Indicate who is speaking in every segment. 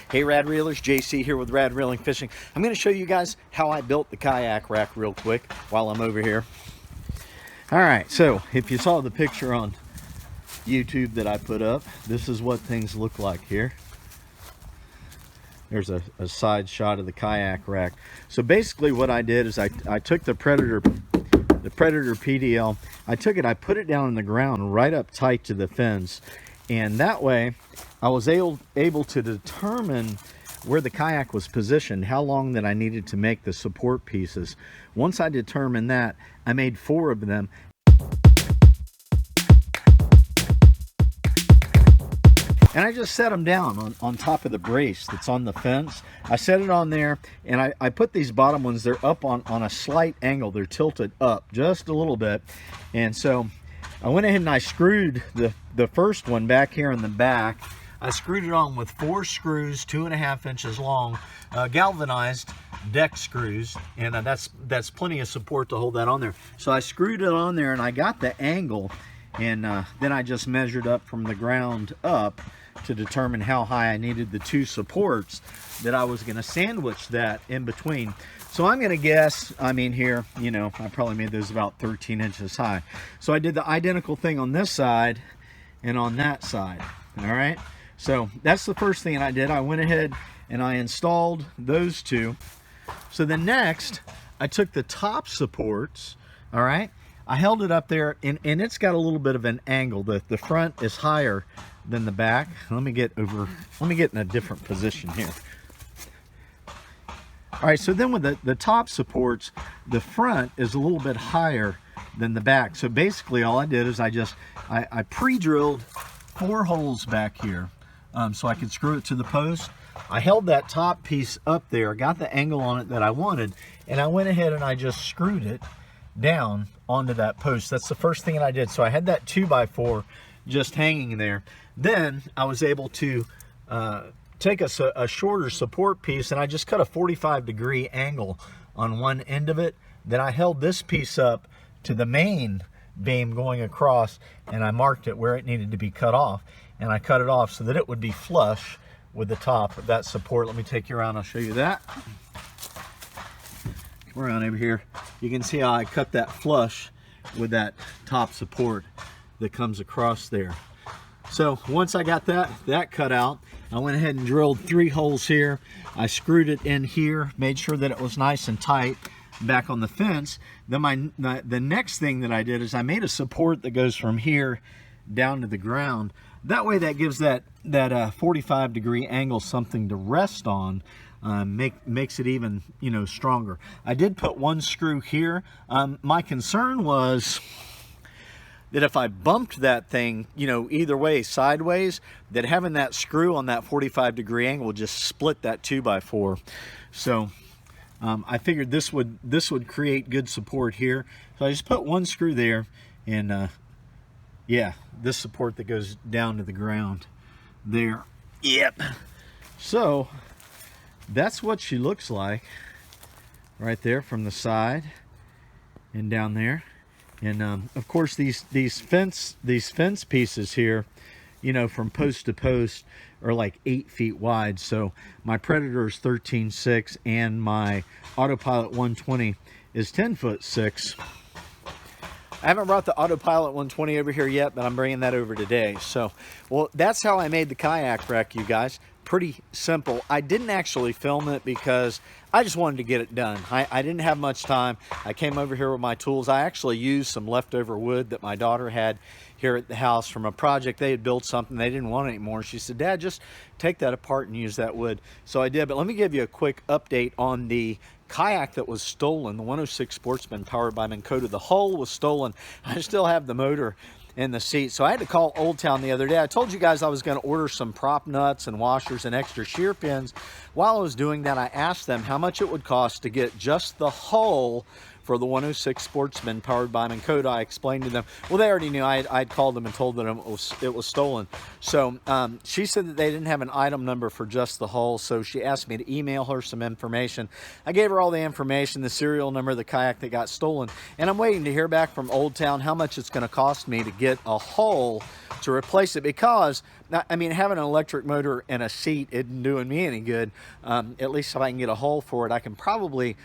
Speaker 1: Hey Rad Reelers, JC here with Rad Reeling Fishing. I'm going to show you guys how I built the kayak rack real quick while I'm over here. Alright, so if you saw the picture on YouTube that I put up, this is what things look like here. There's a side shot of the kayak rack. So basically what I did is I took the Predator PDL, I put it down on the ground right up tight to the fence, and that way I was able to determine where the kayak was positioned, how long that I needed to make the support pieces. Once I determined that, I made 4 of them. And I just set them down on top of the brace that's on the fence. I set it on there, and I put these bottom ones, they're up on a slight angle. They're tilted up just a little bit. And so I went ahead and I screwed the first one back here in the back. I screwed it on with 4 screws, 2.5 inches long, galvanized deck screws, and that's plenty of support to hold that on there. So I screwed it on there, and I got the angle, and then I just measured up from the ground up to determine how high I needed the 2 supports that I was going to sandwich that in between. So I'm going to guess, I mean here, you know, I probably made those about 13 inches high. So I did the identical thing on this side and on that side. All right, so that's the first thing I did. I went ahead and I installed those 2. So then next, I took the top supports, all right, I held it up there, and it's got a little bit of an angle. The front is higher than the back. Let me get in a different position here. All right, so then with the top supports, the front is a little bit higher than the back. So basically all I did is I pre-drilled 4 holes back here so I could screw it to the post. I held that top piece up there, got the angle on it that I wanted, and I went ahead and I just screwed it down onto that post. That's the first thing that I did. So I had that 2x4 just hanging there. Then I was able to take a shorter support piece, and I just cut a 45-degree angle on one end of it. Then I held this piece up to the main beam going across, and I marked it where it needed to be cut off, and I cut it off so that it would be flush with the top of that support. Let me take you around, I'll show you that. Come around over here. You can see how I cut that flush with that top support that comes across there. So once I got that cut out, I went ahead and drilled 3 holes here. I screwed it in here, made sure that it was nice and tight back on the fence. Then the next thing that I did is I made a support that goes from here down to the ground. That way that gives that 45-degree angle something to rest on. Makes it even, you know, stronger. I did put 1 screw here. My concern was that if I bumped that thing, you know, either way, sideways, that having that screw on that 45-degree angle would just split that 2x4. So I figured this would create good support here. So I just put 1 screw there, and yeah, this support that goes down to the ground there. Yep. So that's what she looks like right there from the side and down there. And of course these fence pieces here, you know, from post to post are like 8 feet wide. So my Predator is 13.6 and my Autopilot 120 is 10'6". I haven't brought the Autopilot 120 over here yet, but I'm bringing that over today. So, well, that's how I made the kayak rack, you guys. Pretty simple. I didn't actually film it because I just wanted to get it done. I didn't have much time. I came over here with my tools. I actually used some leftover wood that my daughter had here at the house from a project. They had built something, they didn't want it anymore. She said, "Dad, just take that apart and use that wood." So I did, but let me give you a quick update on the kayak that was stolen, the 106 Sportsman powered by Minn Kota. The hull was stolen. I still have the motor in the seat. So I had to call Old Town the other day. I told you guys I was going to order some prop nuts and washers and extra shear pins. While I was doing that, I asked them how much it would cost to get just the hull for the 106 Sportsman powered by Minn Kota. I explained to them, well, they already knew. I'd called them and told them it was stolen. So she said that they didn't have an item number for just the hull, so she asked me to email her some information. I gave her all the information, the serial number of the kayak that got stolen, and I'm waiting to hear back from Old Town how much it's going to cost me to get a hull to replace it, because I mean, having an electric motor and a seat isn't doing me any good. At least if I can get a hull for it, I can probably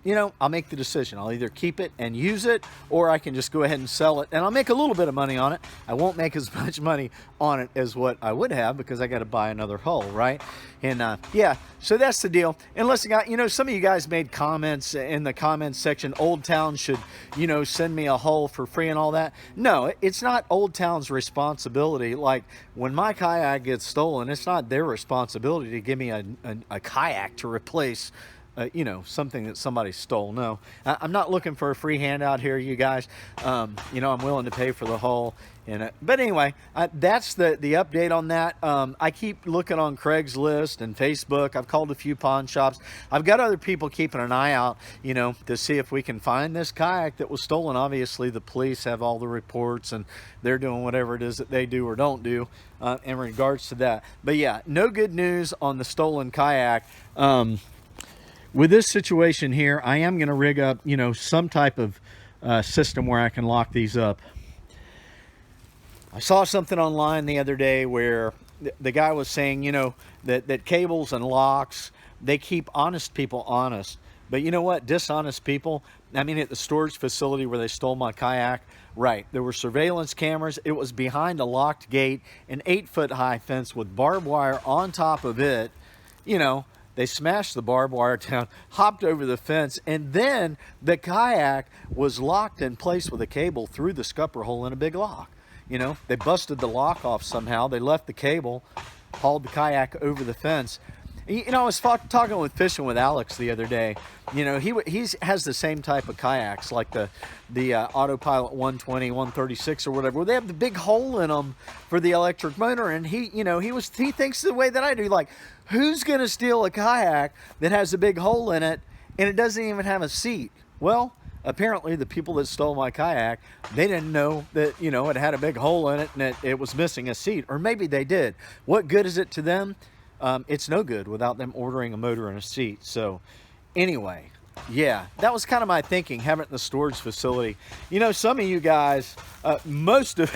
Speaker 1: you know, I'll make the decision. I'll either keep it and use it, or I can just go ahead and sell it, and I'll make a little bit of money on it. I won't make as much money on it as what I would have, because I got to buy another hull, right? And yeah, so that's the deal. And listen, you know, some of you guys made comments in the comments section, Old Town should, you know, send me a hull for free and all that. No, it's not Old Town's responsibility. Like, when my kayak gets stolen, it's not their responsibility to give me a kayak to replace you know, something that somebody stole. No, I'm not looking for a free handout here, you guys. You know, I'm willing to pay for the hull. And but anyway, that's the update on that. I keep looking on Craigslist and Facebook. I've called a few pawn shops. I've got other people keeping an eye out, you know, to see if we can find this kayak that was stolen. Obviously, the police have all the reports, and they're doing whatever it is that they do or don't do in regards to that. But yeah, no good news on the stolen kayak. With this situation here, I am going to rig up, you know, some type of system where I can lock these up. I saw something online the other day where the guy was saying, you know, that cables and locks, they keep honest people honest. But you know what? Dishonest people, I mean, at the storage facility where they stole my kayak, right, there were surveillance cameras. It was behind a locked gate, an 8-foot high fence with barbed wire on top of it, you know. They smashed the barbed wire down, hopped over the fence, and then the kayak was locked in place with a cable through the scupper hole in a big lock. You know, they busted the lock off somehow. They left the cable, hauled the kayak over the fence. You know, I was talking with Fishing with Alex the other day. You know, he has the same type of kayaks, like the Autopilot 120, 136 or whatever, where they have the big hole in them for the electric motor. And he, you know, he thinks the way that I do, like, who's going to steal a kayak that has a big hole in it and it doesn't even have a seat? Well, apparently the people that stole my kayak, they didn't know that, you know, it had a big hole in it and it was missing a seat. Or maybe they did. What good is it to them? It's no good without them ordering a motor and a seat. So anyway, yeah, that was kind of my thinking, having it in the storage facility. You know, some of you guys, most of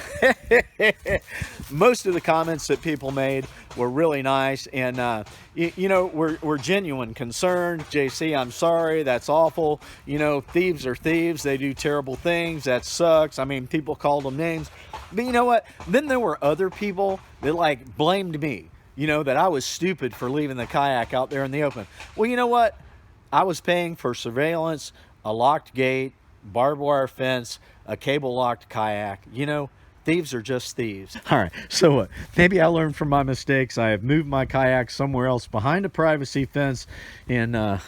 Speaker 1: the comments that people made were really nice, and you know, we're genuine concern. JC, I'm sorry, that's awful. You know, thieves are thieves. They do terrible things. That sucks. I mean, people called them names. But you know what? Then there were other people that, like, blamed me. You know, that I was stupid for leaving the kayak out there in the open. Well, you know what? I was paying for surveillance, a locked gate, barbed wire fence, a cable locked kayak. You know, thieves are just thieves. All right, so what? Maybe I learned from my mistakes. I have moved my kayak somewhere else behind a privacy fence, and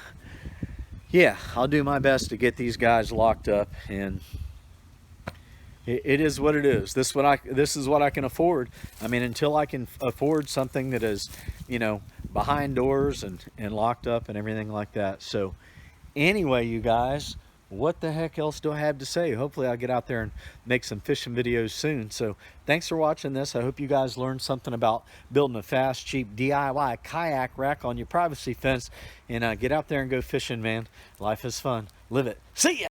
Speaker 1: yeah, I'll do my best to get these guys locked up. And it is what it is. This is what I can afford. I mean, until I can afford something that is, you know, behind doors and locked up and everything like that. So anyway, you guys, what the heck else do I have to say? Hopefully I'll get out there and make some fishing videos soon. So thanks for watching this. I hope you guys learned something about building a fast, cheap DIY kayak rack on your privacy fence. And get out there and go fishing, man. Life is fun. Live it. See ya.